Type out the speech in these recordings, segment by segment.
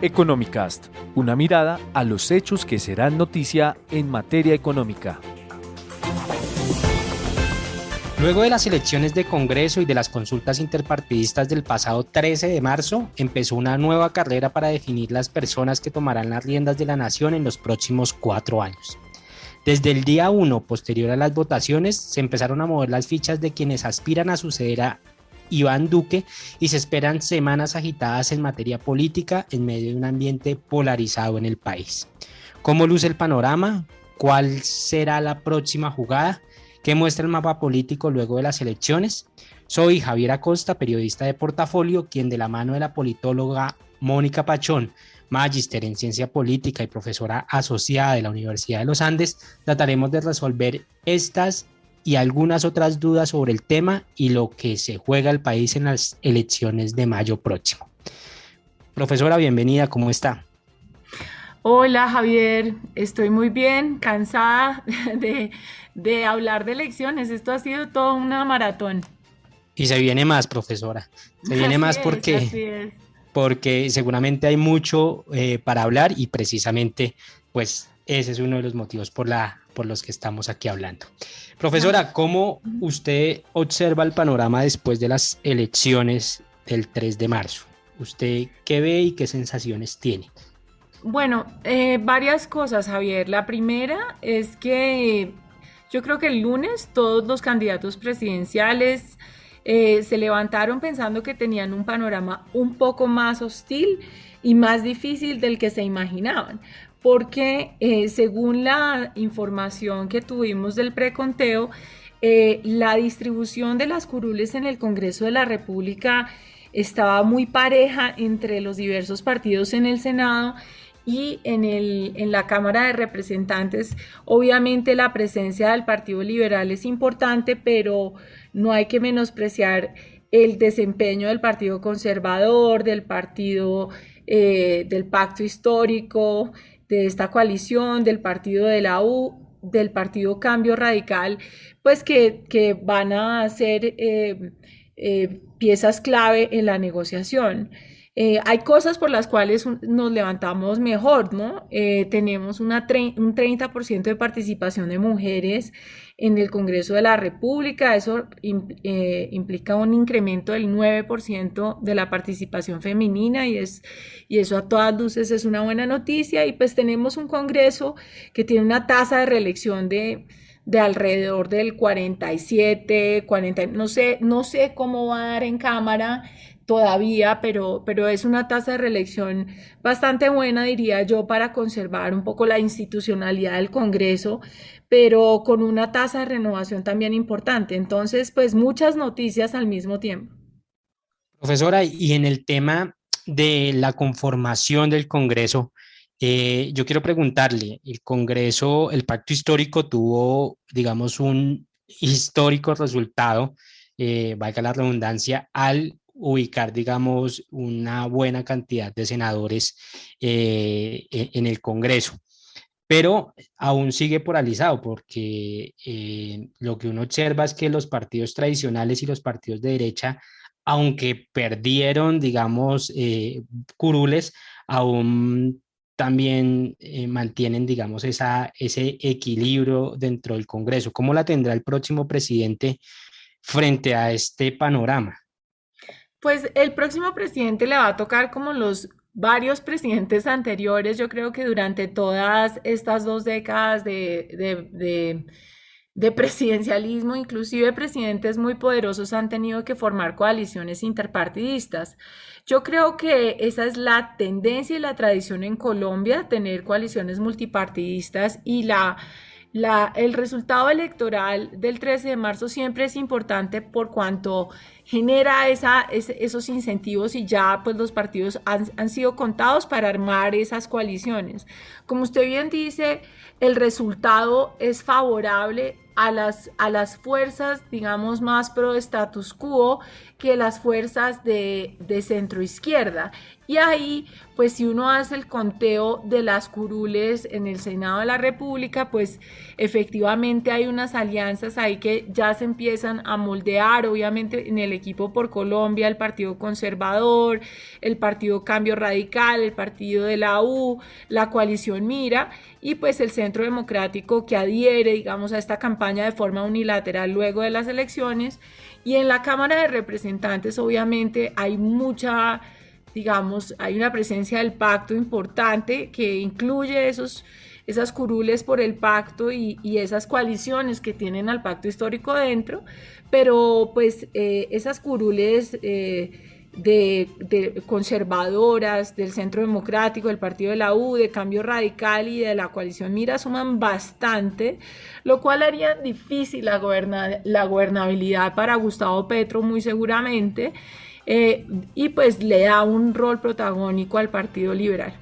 Economicast, una mirada a los hechos que serán noticia en materia económica. Luego de las elecciones de Congreso y de las consultas interpartidistas del pasado 13 de marzo, empezó una nueva carrera para definir las personas que tomarán las riendas de la nación en los próximos 4 años. Desde el día 1, posterior a las votaciones, se empezaron a mover las fichas de quienes aspiran a suceder a Iván Duque y se esperan semanas agitadas en materia política en medio de un ambiente polarizado en el país. ¿Cómo luce el panorama? ¿Cuál será la próxima jugada? ¿Qué muestra el mapa político luego de las elecciones? Soy Javier Acosta, periodista de Portafolio, quien de la mano de la politóloga Mónica Pachón, magíster en ciencia política y profesora asociada de la Universidad de los Andes, trataremos de resolver estas y algunas otras dudas sobre el tema y lo que se juega el país en las elecciones de mayo próximo. Profesora, bienvenida, ¿cómo está? Hola Javier, estoy muy bien, cansada de hablar de elecciones. Esto ha sido toda una maratón. Y se viene más, profesora. Se viene más porque seguramente hay mucho para hablar y precisamente pues ese es uno de los motivos por los que estamos aquí hablando. Profesora, ¿cómo usted observa el panorama después de las elecciones del 3 de marzo? ¿Usted qué ve y qué sensaciones tiene? Bueno, varias cosas, Javier. La primera es que yo creo que el lunes todos los candidatos presidenciales se levantaron pensando que tenían un panorama un poco más hostil y más difícil del que se imaginaban, porque según la información que tuvimos del preconteo, la distribución de las curules en el Congreso de la República estaba muy pareja entre los diversos partidos en el Senado y en la Cámara de Representantes. Obviamente la presencia del Partido Liberal es importante, pero no hay que menospreciar el desempeño del Partido Conservador, del Partido del Pacto Histórico, de esta coalición, del Partido de la U, del Partido Cambio Radical, pues que van a ser piezas clave en la negociación. Hay cosas por las cuales nos levantamos mejor, ¿no? Tenemos un 30% de participación de mujeres en el Congreso de la República. Eso implica un incremento del 9% de la participación femenina y eso a todas luces es una buena noticia. Y pues tenemos un Congreso que tiene una tasa de reelección de alrededor del 47, 40, no sé cómo va a dar en Cámara todavía, pero es una tasa de reelección bastante buena, diría yo, para conservar un poco la institucionalidad del Congreso, pero con una tasa de renovación también importante. Entonces, pues muchas noticias al mismo tiempo. Profesora, y en el tema de la conformación del Congreso, yo quiero preguntarle, el Congreso, el Pacto Histórico tuvo, digamos, un histórico resultado, valga la redundancia, al ubicar, digamos, una buena cantidad de senadores en el Congreso. Pero aún sigue polarizado porque lo que uno observa es que los partidos tradicionales y los partidos de derecha, aunque perdieron, digamos, curules, aún también mantienen, digamos, ese equilibrio dentro del Congreso. ¿Cómo la tendrá el próximo presidente frente a este panorama? Pues el próximo presidente le va a tocar como los varios presidentes anteriores. Yo creo que durante todas estas 2 décadas de presidencialismo, inclusive presidentes muy poderosos han tenido que formar coaliciones interpartidistas. Yo creo que esa es la tendencia y la tradición en Colombia, tener coaliciones multipartidistas, y el resultado electoral del 13 de marzo siempre es importante por cuanto genera esos incentivos, y ya pues los partidos han sido contados para armar esas coaliciones. Como usted bien dice, el resultado es favorable a las fuerzas, digamos, más pro status quo que las fuerzas de centro izquierda. Y ahí, pues si uno hace el conteo de las curules en el Senado de la República, pues efectivamente hay unas alianzas ahí que ya se empiezan a moldear. Obviamente en el Equipo por Colombia, el Partido Conservador, el Partido Cambio Radical, el Partido de la U, la Coalición Mira y pues el Centro Democrático que adhiere, digamos, a esta campaña de forma unilateral luego de las elecciones. Y en la Cámara de Representantes obviamente hay mucha, digamos, hay una presencia del pacto importante que incluye esas curules por el pacto y esas coaliciones que tienen al pacto histórico dentro, pero pues esas curules de conservadoras, del Centro Democrático, del Partido de la U, de Cambio Radical y de la Coalición Mira suman bastante, lo cual haría difícil la gobernabilidad para Gustavo Petro muy seguramente, y pues le da un rol protagónico al Partido Liberal.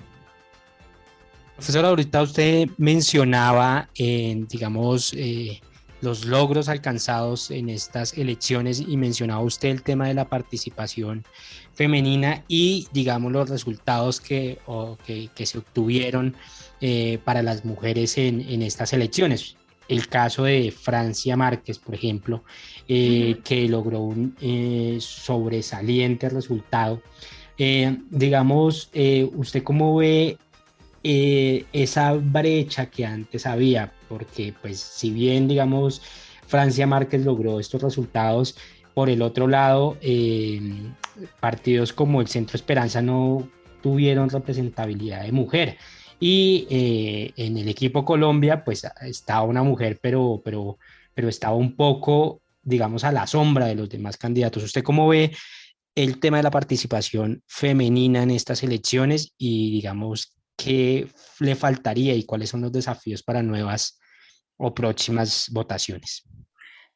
Profesora, ahorita usted mencionaba, digamos, los logros alcanzados en estas elecciones y mencionaba usted el tema de la participación femenina y, digamos, los resultados que se obtuvieron para las mujeres en estas elecciones. El caso de Francia Márquez, por ejemplo, que logró un sobresaliente resultado. Digamos, ¿usted cómo ve esa brecha que antes había? Porque pues si bien, digamos, Francia Márquez logró estos resultados, por el otro lado, partidos como el Centro Esperanza no tuvieron representabilidad de mujer. Y en el equipo Colombia, pues estaba una mujer, pero estaba un poco, digamos, a la sombra de los demás candidatos. ¿Usted cómo ve el tema de la participación femenina en estas elecciones y, digamos, qué le faltaría y cuáles son los desafíos para nuevas o próximas votaciones?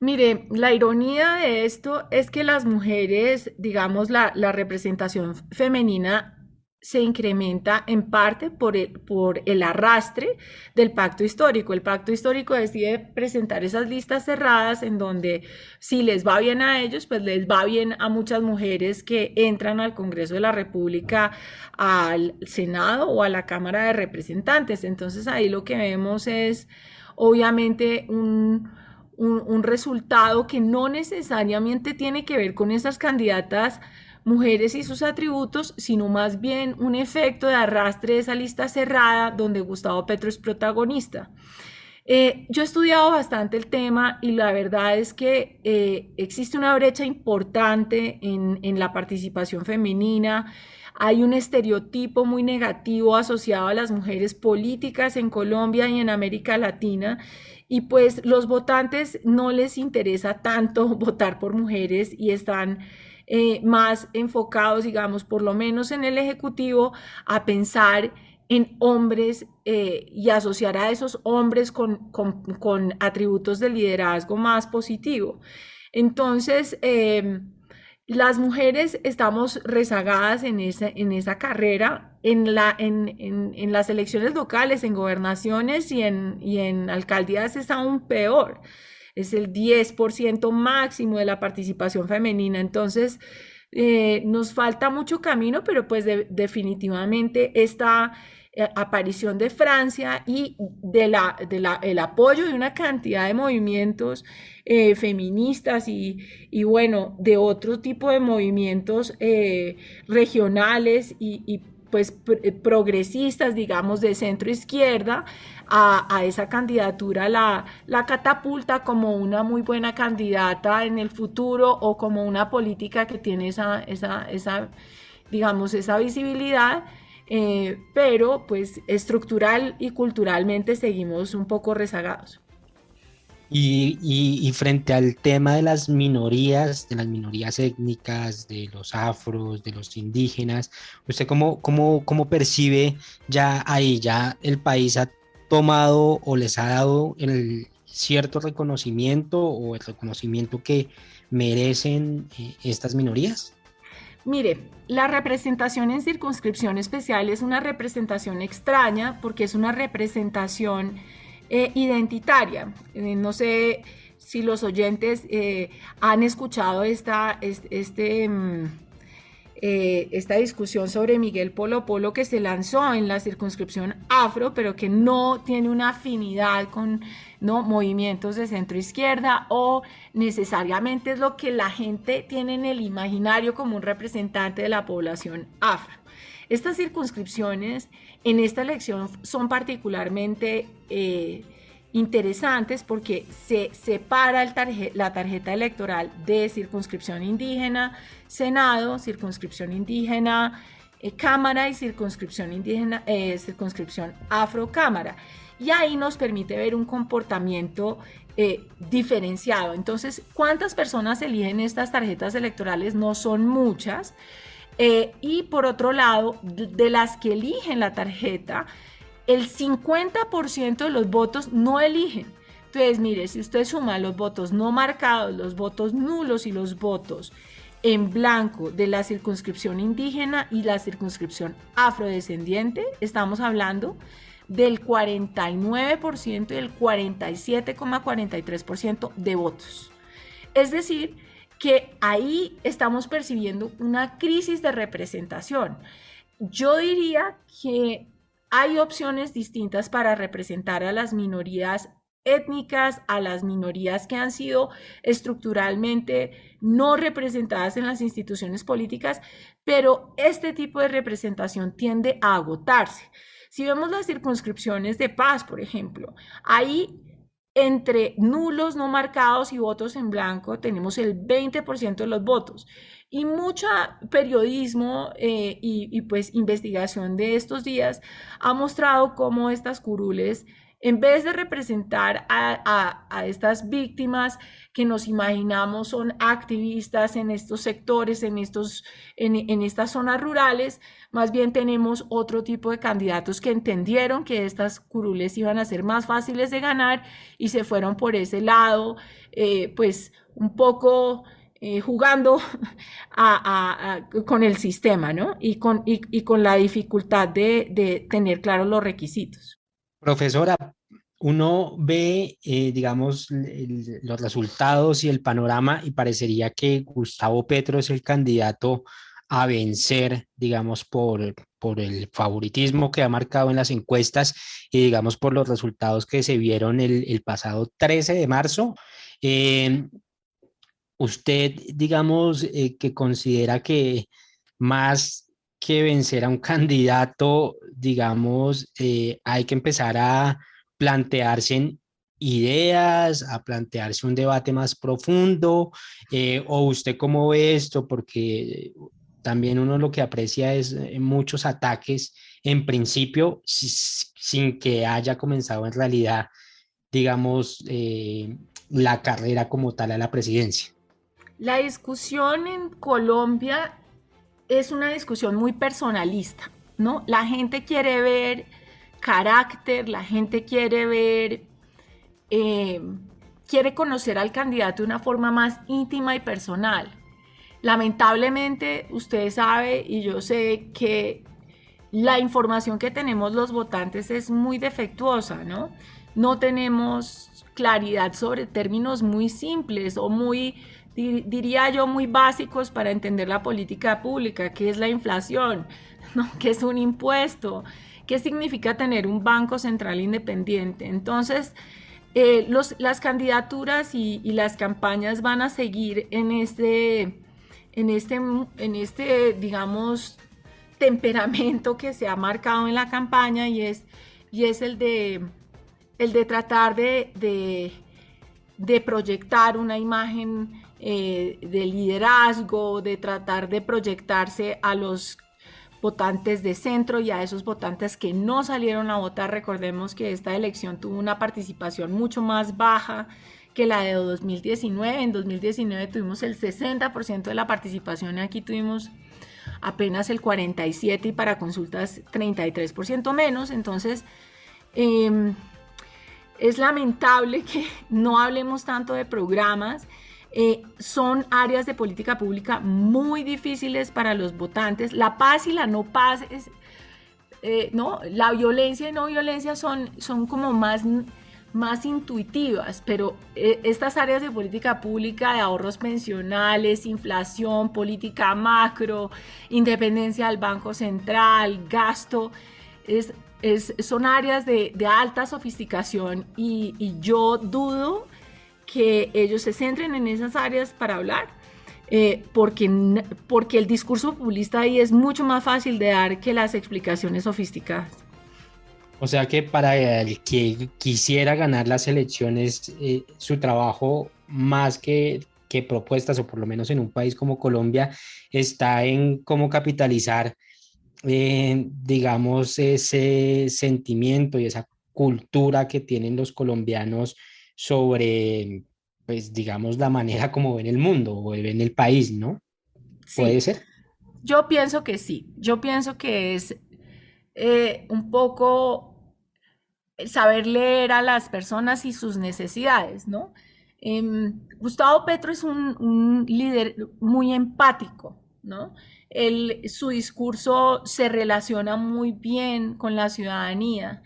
Mire, la ironía de esto es que las mujeres, digamos, la representación femenina se incrementa en parte por el arrastre del pacto histórico. El pacto histórico decide presentar esas listas cerradas en donde si les va bien a ellos, pues les va bien a muchas mujeres que entran al Congreso de la República, al Senado o a la Cámara de Representantes. Entonces ahí lo que vemos es obviamente un resultado que no necesariamente tiene que ver con esas candidatas mujeres y sus atributos, sino más bien un efecto de arrastre de esa lista cerrada donde Gustavo Petro es protagonista. Yo he estudiado bastante el tema y la verdad es que existe una brecha importante en la participación femenina. Hay un estereotipo muy negativo asociado a las mujeres políticas en Colombia y en América Latina, y pues los votantes no les interesa tanto votar por mujeres y están más enfocados, digamos, por lo menos en el Ejecutivo, a pensar en hombres y asociar a esos hombres con atributos de liderazgo más positivo. Entonces, las mujeres estamos rezagadas en esa carrera, en las elecciones locales, en gobernaciones y en alcaldías es aún peor. Es el 10% máximo de la participación femenina. Entonces, nos falta mucho camino, pero pues definitivamente esta aparición de Francia y el apoyo de una cantidad de movimientos feministas y bueno, de otro tipo de movimientos regionales y pues progresistas, digamos, de centro izquierda, a esa candidatura la catapulta como una muy buena candidata en el futuro o como una política que tiene digamos, esa visibilidad, pero pues estructural y culturalmente seguimos un poco rezagados. Y frente al tema de las minorías étnicas, de los afros, de los indígenas, ¿usted cómo percibe ya ahí, ya el país ha tomado o les ha dado el cierto reconocimiento o el reconocimiento que merecen estas minorías? Mire, la representación en circunscripción especial es una representación extraña porque es una representación identitaria. No sé si los oyentes han escuchado esta discusión sobre Miguel Polo Polo, que se lanzó en la circunscripción afro, pero que no tiene una afinidad con, ¿no?, movimientos de centro izquierda, o necesariamente es lo que la gente tiene en el imaginario como un representante de la población afro. Estas circunscripciones en esta elección son particularmente interesantes porque se separa la tarjeta electoral de circunscripción indígena, Senado, circunscripción indígena, Cámara, y circunscripción indígena, circunscripción Afrocámara. Y ahí nos permite ver un comportamiento diferenciado. Entonces, ¿cuántas personas eligen estas tarjetas electorales? No son muchas. Y por otro lado, de las que eligen la tarjeta, el 50% de los votos no eligen. Entonces, mire, si usted suma los votos no marcados, los votos nulos y los votos en blanco de la circunscripción indígena y la circunscripción afrodescendiente, estamos hablando del 49% y del 47,43% de votos. Es decir, que ahí estamos percibiendo una crisis de representación. Yo diría que hay opciones distintas para representar a las minorías étnicas, a las minorías que han sido estructuralmente no representadas en las instituciones políticas, pero este tipo de representación tiende a agotarse. Si vemos las circunscripciones de paz, por ejemplo, ahí entre nulos no marcados y votos en blanco tenemos el 20% de los votos. Y mucho periodismo y pues investigación de estos días ha mostrado cómo estas curules, en vez de representar a estas víctimas que nos imaginamos son activistas en estos sectores, en estas zonas rurales, más bien tenemos otro tipo de candidatos que entendieron que estas curules iban a ser más fáciles de ganar y se fueron por ese lado, pues un poco jugando con el sistema, ¿no? Y con la dificultad de tener claros los requisitos. Profesora, uno ve, digamos, los resultados y el panorama y parecería que Gustavo Petro es el candidato a vencer, digamos, por el favoritismo que ha marcado en las encuestas y, digamos, por los resultados que se vieron el pasado 13 de marzo. Usted, digamos, que considera que más que vencer a un candidato, digamos, hay que empezar a plantearse en ideas, a plantearse un debate más profundo, o usted cómo ve esto, porque también uno lo que aprecia es muchos ataques en principio sin que haya comenzado en realidad, digamos, la carrera como tal a la presidencia. La discusión en Colombia es una discusión muy personalista, ¿no? La gente quiere ver carácter, la gente quiere ver, quiere conocer al candidato de una forma más íntima y personal. Lamentablemente, usted sabe y yo sé que la información que tenemos los votantes es muy defectuosa, ¿no? No tenemos claridad sobre términos muy simples o muy, diría yo, muy básicos para entender la política pública. ¿Qué es la inflación? ¿No? ¿Qué es un impuesto? ¿Qué significa tener un banco central independiente? Entonces, las candidaturas y las campañas van a seguir en este, digamos, temperamento que se ha marcado en la campaña y es el de tratar de proyectar una imagen de liderazgo, de tratar de proyectarse a los votantes de centro y a esos votantes que no salieron a votar. Recordemos que esta elección tuvo una participación mucho más baja que la de 2019. En 2019 tuvimos el 60% de la participación y aquí tuvimos apenas el 47% y para consultas 33% menos. Entonces, es lamentable que no hablemos tanto de programas. Son áreas de política pública muy difíciles para los votantes. La paz y la no paz, ¿no? La violencia y no violencia son como más más intuitivas, pero estas áreas de política pública, de ahorros pensionales, inflación, política macro, independencia del Banco Central, gasto, son áreas de alta sofisticación y yo dudo que ellos se centren en esas áreas para hablar, porque el discurso populista ahí es mucho más fácil de dar que las explicaciones sofisticadas. O sea que para el que quisiera ganar las elecciones, su trabajo más que propuestas, o por lo menos en un país como Colombia, está en cómo capitalizar, digamos, ese sentimiento y esa cultura que tienen los colombianos sobre, pues, digamos, la manera como ven el mundo o ven el país, ¿no? ¿Puede Sí, ser? yo pienso que sí, yo pienso que es un poco saber leer a las personas y sus necesidades, ¿no? Gustavo Petro es un líder muy empático, ¿no? Su discurso se relaciona muy bien con la ciudadanía,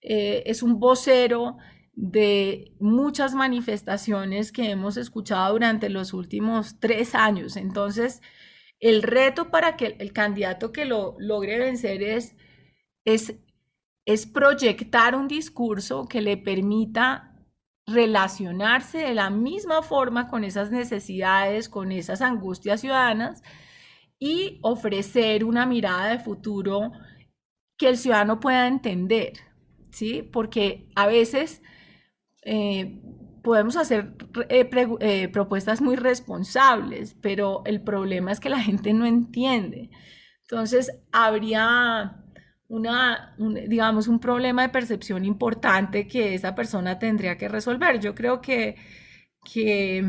es un vocero de muchas manifestaciones que hemos escuchado durante los últimos 3 años. Entonces, el reto para que el candidato que lo logre vencer es es proyectar un discurso que le permita relacionarse de la misma forma con esas necesidades, con esas angustias ciudadanas y ofrecer una mirada de futuro que el ciudadano pueda entender, ¿sí? Porque a veces podemos hacer propuestas muy responsables, pero el problema es que la gente no entiende. Entonces, habría digamos, un problema de percepción importante que esa persona tendría que resolver. Yo creo que, que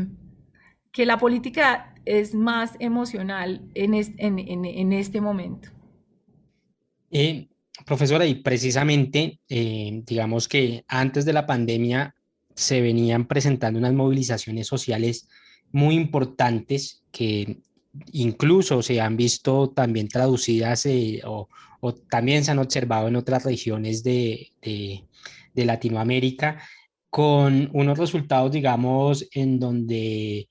la política es más emocional en este momento. Eh, Profesora, y precisamente, digamos que antes de la pandemia se venían presentando unas movilizaciones sociales muy importantes que incluso se han visto también traducidas, o también se han observado en otras regiones de Latinoamérica, con unos resultados, digamos, en donde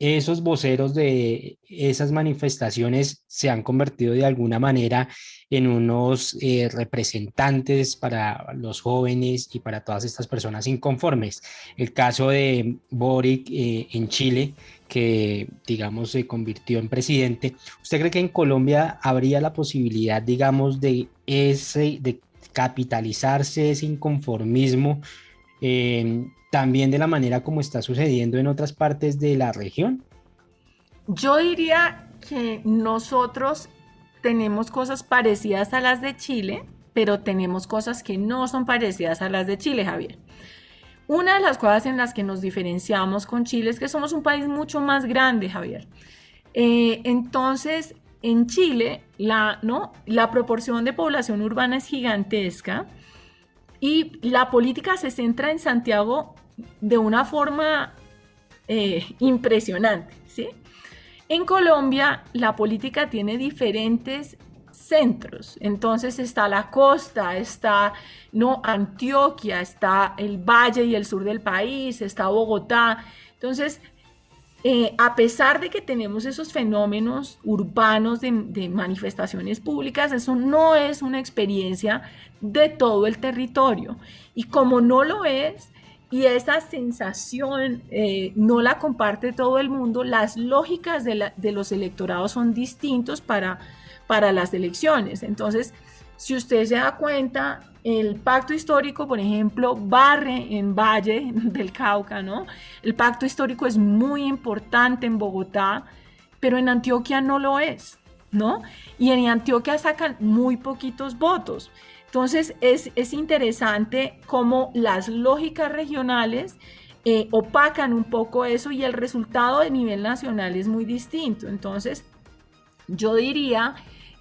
esos voceros de esas manifestaciones se han convertido de alguna manera en unos representantes para los jóvenes y para todas estas personas inconformes. El caso de Boric en Chile, que digamos se convirtió en presidente. ¿Usted cree que en Colombia habría la posibilidad, digamos, de capitalizarse ese inconformismo, también de la manera como está sucediendo en otras partes de la región? Yo diría que nosotros tenemos cosas parecidas a las de Chile, pero tenemos cosas que no son parecidas a las de Chile, Javier. Una de las cosas en las que nos diferenciamos con Chile es que somos un país mucho más grande, Javier. Entonces, en Chile, ¿no? La proporción de población urbana es gigantesca y la política se centra en Santiago de una forma impresionante, ¿sí? En Colombia, la política tiene diferentes centros. Entonces está la costa, está no Antioquia, está el valle y el sur del país, está Bogotá. Entonces, a pesar de que tenemos esos fenómenos urbanos de manifestaciones públicas, eso no es una experiencia de todo el territorio. Y como no lo es, y esa sensación no la comparte todo el mundo, las lógicas de los electorados son distintos para las elecciones. Entonces, si usted se da cuenta, el pacto histórico, por ejemplo, barre en Valle del Cauca, ¿no? El pacto histórico es muy importante en Bogotá, pero en Antioquia no lo es, ¿no? Y en Antioquia sacan muy poquitos votos. Entonces, es interesante cómo las lógicas regionales opacan un poco eso y el resultado de nivel nacional es muy distinto. Entonces, yo diría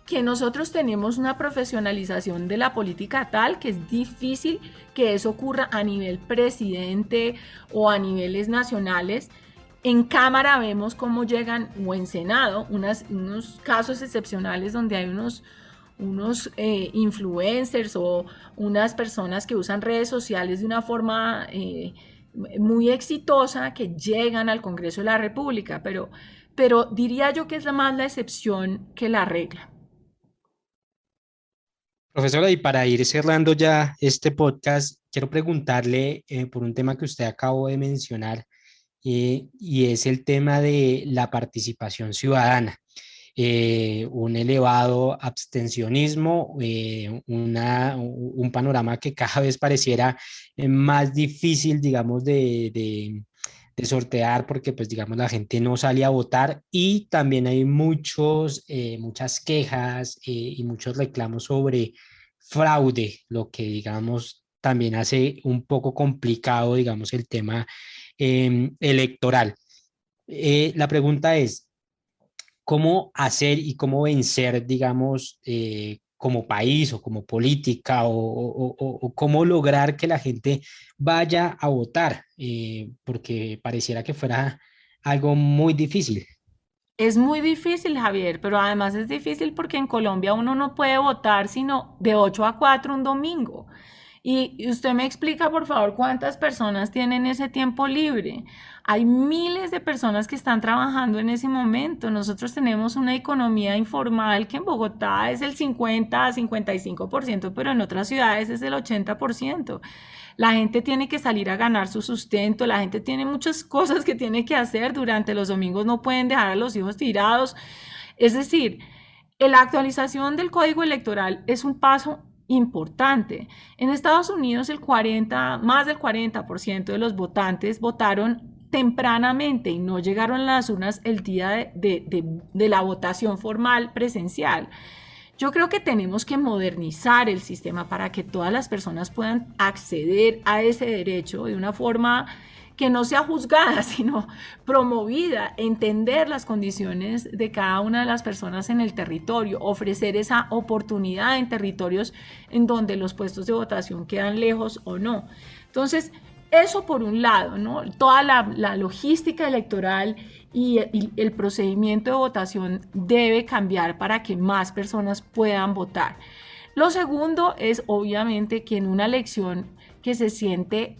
que nosotros tenemos una profesionalización de la política tal que es difícil que eso ocurra a nivel presidente o a niveles nacionales. En Cámara vemos cómo llegan, o en Senado, unos casos excepcionales donde hay unos influencers o unas personas que usan redes sociales de una forma muy exitosa que llegan al Congreso de la República, pero diría yo que es más la excepción que la regla. Profesora, y para ir cerrando ya este podcast, quiero preguntarle por un tema que usted acabó de mencionar, y es el tema de la participación ciudadana. Un elevado abstencionismo, un panorama que cada vez pareciera más difícil, digamos, de sortear, porque pues digamos la gente no sale a votar, y también hay muchas quejas y muchos reclamos sobre fraude, lo que digamos también hace un poco complicado, digamos, el tema electoral. La pregunta es, ¿cómo hacer y cómo vencer, digamos, como país o como política, o cómo lograr que la gente vaya a votar? Porque pareciera que fuera algo muy difícil. Es muy difícil, Javier, pero además es difícil porque en Colombia uno no puede votar sino de 8 a 4 un domingo. Y usted me explica, por favor, cuántas personas tienen ese tiempo libre. Hay miles de personas que están trabajando en ese momento. Nosotros tenemos una economía informal que en Bogotá es el 50 a 55%, pero en otras ciudades es el 80%. La gente tiene que salir a ganar su sustento, la gente tiene muchas cosas que tiene que hacer durante los domingos, no pueden dejar a los hijos tirados. Es decir, la actualización del código electoral es un paso importante. En Estados Unidos más del 40% de los votantes votaron tempranamente y no llegaron a las urnas el día de la votación formal presencial. Yo creo que tenemos que modernizar el sistema para que todas las personas puedan acceder a ese derecho de una forma que no sea juzgada, sino promovida, entender las condiciones de cada una de las personas en el territorio, ofrecer esa oportunidad en territorios en donde los puestos de votación quedan lejos o no. Entonces, eso por un lado, ¿no? Toda la logística electoral y el procedimiento de votación debe cambiar para que más personas puedan votar. Lo segundo es obviamente que en una elección que se siente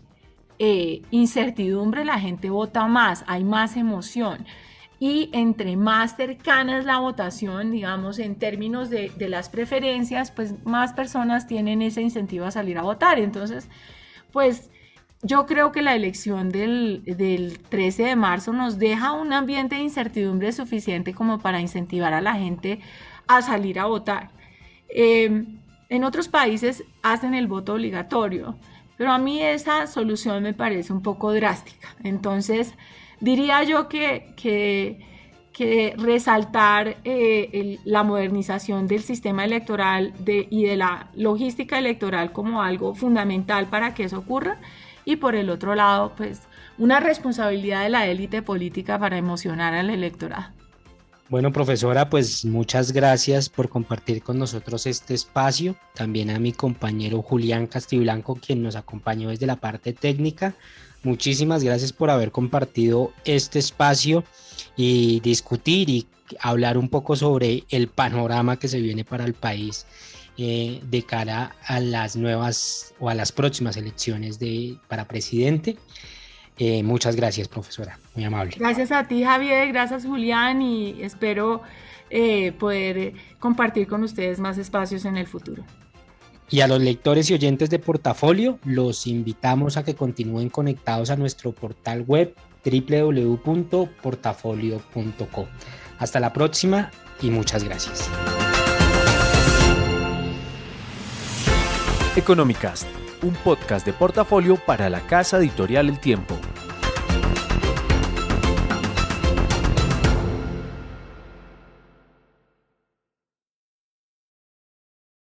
incertidumbre, la gente vota más, hay más emoción. Y entre más cercana es la votación, digamos, en términos de las preferencias, pues más personas tienen ese incentivo a salir a votar. Entonces, pues yo creo que la elección del 13 de marzo nos deja un ambiente de incertidumbre suficiente como para incentivar a la gente a salir a votar. En otros países hacen el voto obligatorio, pero a mí esa solución me parece un poco drástica. Entonces, diría yo que resaltar la modernización del sistema electoral y de la logística electoral como algo fundamental para que eso ocurra. Y por el otro lado, pues una responsabilidad de la élite política para emocionar al electorado. Bueno, profesora, pues muchas gracias por compartir con nosotros este espacio. También a mi compañero Julián Castiblanco, quien nos acompañó desde la parte técnica. Muchísimas gracias por haber compartido este espacio y discutir y hablar un poco sobre el panorama que se viene para el país de cara a las nuevas o a las próximas elecciones para presidente. Muchas gracias, profesora, muy amable. Gracias a ti, Javier, gracias, Julián, y espero poder compartir con ustedes más espacios en el futuro. Y a los lectores y oyentes de Portafolio, los invitamos a que continúen conectados a nuestro portal web www.portafolio.co. Hasta la próxima y muchas gracias. Economicast, un podcast de Portafolio para la casa editorial El Tiempo.